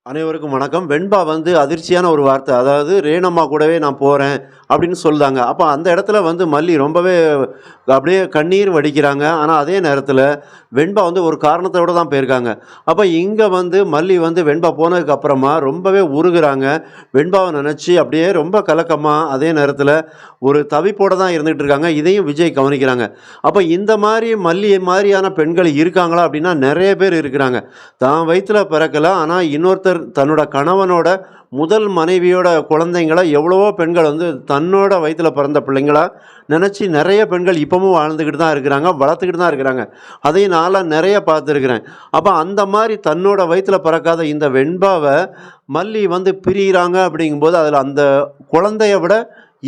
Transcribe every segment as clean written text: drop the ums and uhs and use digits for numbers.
அனைவருக்கும் வணக்கம். வெண்பா வந்து அதிர்ச்சியான ஒரு வார்த்தை. அதாவது ரேணம்மா கூடவே நான் போறேன் அப்படின்னு சொல்லுதாங்க. அப்ப அந்த இடத்துல வந்து மல்லி ரொம்பவே அப்படியே கண்ணீர் வடிக்கிறாங்க. ஆனா அதே நேரத்துல வெண்பா வந்து ஒரு காரணத்தோட தான் போயிருக்காங்க. அப்ப இங்க வந்து மல்லி வந்து வெண்பா போனதுக்கு அப்புறமா ரொம்பவே உருகுறாங்க. வெண்பாவ நினைச்சு அப்படியே ரொம்ப கலக்கமா, அதே நேரத்துல ஒரு தவிப்போட தான் இருந்துட்டு இருக்காங்க. இதையும் விஜய் கவனிக்கிறாங்க. அப்ப இந்த மாரி மல்லி மாரியான பெண்கள் இருக்காங்களா அப்படின்னா நெறைய பேர் இருக்கிறாங்க. தான் வயித்துல பிறக்கல. ஆனா இன்னொருத்தர் தன்னோட கணவனோட முதல் மனைவியோட குழந்தைங்கள எவ்வளவோ பெண்கள் வந்து தன்னோட வயித்துல பிறந்த பிள்ளைங்களா நினைச்சு நெறைய பெண்கள் இப்பவும் வாழ்ந்துகிட்டு தான் இருக்கிறாங்க, வளர்த்துக்கிட்டு தான் இருக்கிறாங்க. அதையும் நான்லாம் நெறைய பார்த்துருக்கிறேன். அப்ப அந்த மாரி தன்னோட வயித்துல பிறக்காத இந்த வெண்பாவ மல்லி வந்து பிரியிறாங்க அப்படிங்கும்போது, அதுல அந்த குழந்தைய விட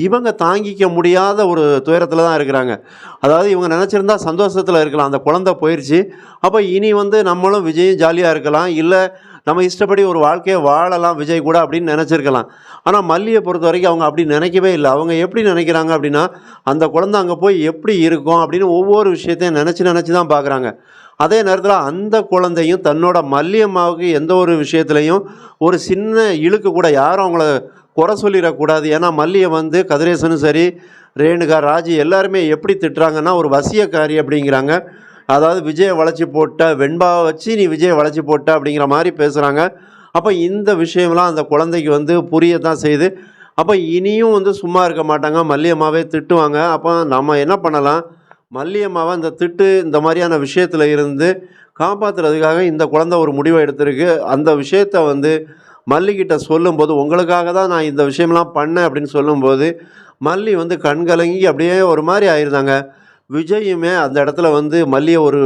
இவங்க தாங்கிக்க முடியாத ஒரு துயரத்துல தான் இருக்கிறாங்க. அதாவது இவங்க நெனச்சிருந்தா சந்தோஷத்துல இருக்கலாம். அந்த குழந்தை போயிருச்சு. அப்ப இனி வந்து நம்மளும் விஜயும் ஜாலியா இருக்கலாம். இல்ல நம்ம இஷ்டப்படி ஒரு வாழ்க்கைய வாழலாம் விஜய் கூட அப்படின்னு நெனச்சிருக்கலாம். ஆனா மல்லிய பொறுத்தவரைக்கும் அவங்க அப்படி நெனைக்கவே இல்ல. அவங்க எப்படி நெனைக்கிறாங்க அப்படின்னா, அந்த குழந்தை அங்க போய் எப்படி இருக்கும் அப்படின்னு ஒவ்வொரு விஷயத்தையும் நெனச்சு நெனச்சு தான் பார்க்குறாங்க. அதே நேரத்தில அந்த குழந்தையும் தன்னோட மல்லியம்மாவுக்கு எந்த ஒரு விஷயத்திலயும் ஒரு சின்ன இழுக்கு கூட யாரும் அவங்கள குறை சொல்லிறக்கூடாது. ஏன்னா மல்லிய வந்து கதிரேசனும் சரி, ரேணுகா, ராஜி எல்லாருமே எப்படி திட்டுறாங்கன்னா, ஒரு வசியக்காரி அப்படிங்கிறாங்க. அதாவது விஜய வளைச்சு போட்ட, வெண்பாவ வச்சு நீ விஜய வளைச்சு போட்ட அப்படிங்கிற மாரி பேசுறாங்க. அப்ப இந்த விஷயம்லாம் அந்த குழந்தைக்கு வந்து புரியத்தான் செய்யுது. அப்ப இனியும் வந்து சும்மா இருக்க மாட்டாங்க. மல்லியம்மாவே திட்டுவாங்க. அப்ப நம்ம என்ன பண்ணலாம்? மல்லியம்மாவ இந்த திட்டு இந்த மாரியான விஷயத்துல இருந்து காப்பாத்துறதுக்காக இந்த குழந்தை ஒரு முடிவ எடுத்திருக்கு. அந்த விஷயத்த வந்து மல்லிகிட்ட சொல்லும்போது, "உங்களுக்காக தான் நான் இந்த விஷயம்லாம் பண்ணேன்" அப்படின்னு சொல்லும்போது, மல்லி வந்து கண்கலங்கி அப்படியே ஒரு மாரி ஆயிருந்தாங்க. விஜயுமே அந்த இடத்துல வந்து மல்லிய ஒரு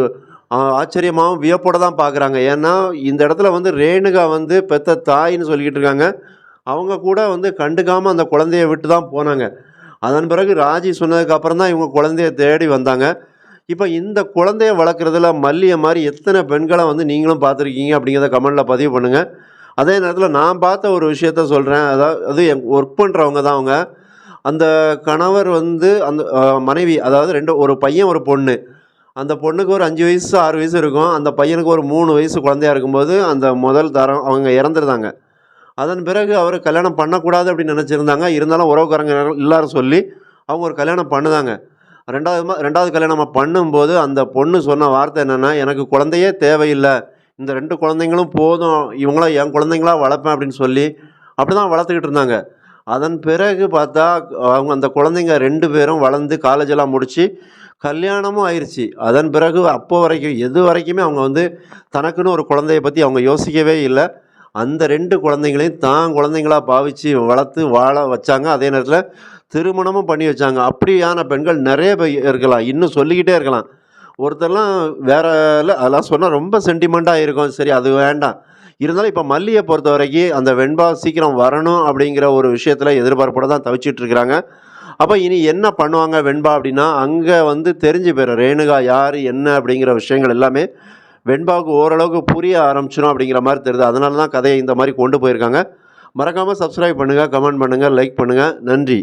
ஆச்சரியமாவும், வியப்போட தான் பார்க்குறாங்க. ஏன்னா, இந்த இடத்துல வந்து ரேணுகா வந்து பெத்த தாய்ன்னு சொல்லிக்கிட்டு இருக்காங்க. அவங்க கூட வந்து கண்டுக்காம அந்த குழந்தைய விட்டு தான் போனாங்க. அதன் பிறகு ராஜி சொன்னதுக்கு அப்புறம் தான் இவங்க குழந்தைய தேடி வந்தாங்க. இப்ப இந்த குழந்தைய வளர்க்குறதுல மல்லிய மாரி எத்தன பெண்கள வந்து நீங்களும் பார்த்துருக்கீங்க அப்படிங்கிறத கமெண்ட்ல பதிவு பண்ணுங்க. அதே நேரத்தில நான் பார்த்த ஒரு விஷயத்த சொல்றேன். அதாவது ஒர்க் பண்றவங்க தான் அவங்க. அந்த கணவர் வந்து அந்த மனைவி அதாவது 2 ஒரு பையன், ஒரு பொண்ணு. அந்த பொண்ணுக்கு ஒரு 5 வயசு, 6 வயசு இருக்கும். அந்த பையனுக்கு ஒரு 3 வயசு குழந்தையா இருக்கும்போது, அந்த முதல் தரம் அவங்க இறந்துருந்தாங்க. அதன் பிறகு அவரு கல்யாணம் பண்ணக்கூடாது அப்படின்னு நினைச்சிருந்தாங்க. இருந்தாலும் உறவுக்காரங்க எல்லாரும் சொல்லி, அவங்க ஒரு கல்யாணம் பண்ணுதாங்க. 2வது கல்யாணம் பண்ணும்போது, அந்த பொண்ணு சொன்ன வார்த்தை என்னன்னா, "எனக்கு குழந்தையே தேவையில்ல. இந்த 2 குழந்தைங்களும் போதும். இவங்கள என் குழந்தைங்களா வளர்ப்பேன்" அப்படின்னு சொல்லி, அப்படிதான் வளர்த்துக்கிட்டு இருந்தாங்க. அதன் பிறகு பார்த்தா, அவங்க அந்த குழந்தைங்க 2 பேரும் வளர்ந்து காலேஜ் எல்லாம் முடிச்சு, கல்யாணமும் ஆயிருச்சு. அதன் பிறகு அப்போ வரைக்கும் வரைக்குமே அவங்க வந்து தனக்குன்னு ஒரு குழந்தைய பத்தி அவங்க யோசிக்கவே இல்ல. அந்த 2 குழந்தைங்களையும் தான் குழந்தைங்களா பாவிச்சு வளர்த்து வாழ வச்சாங்க. அதே நேரத்தில திருமணமும் பண்ணி வச்சாங்க. அப்படியான பெண்கள் நெறைய பேர் இருக்கலாம். இன்னும் சொல்லிக்கிட்டே இருக்கலாம். ஒருத்தர்லாம் வேற அதெல்லாம் சொன்னா ரொம்ப சென்டிமென்ட்டா இருக்கும். சரி அது வேண்டாம். இருந்தாலும் இப்ப மல்லிய பொறுத்தவரைக்கும் அந்த வெண்பா சீக்கிரம் வரணும் அப்படிங்கிற ஒரு விஷயத்துல எதிர்பார்ப்போட தான் தவிச்சிட்டு இருக்கிறாங்க. அப்ப இனி என்ன பண்ணுவாங்க வெண்பா அப்படின்னா, அங்க வந்து தெரிஞ்சு போயிரும். ரேணுகா யாரு? என்ன? அப்படிங்கிற விஷயங்கள் எல்லாமே வெண்பாவுக்கு ஓரளவுக்கு புரிய ஆரம்பிச்சிரும் அப்படிங்கிற மாரி தெரியுது. அதனால தான் கதைய இந்த மாரி கொண்டு போயிருக்காங்க. மறக்காம சப்ஸ்கிரைப் பண்ணுங்க, கமெண்ட் பண்ணுங்க, லைக் பண்ணுங்க. நன்றி.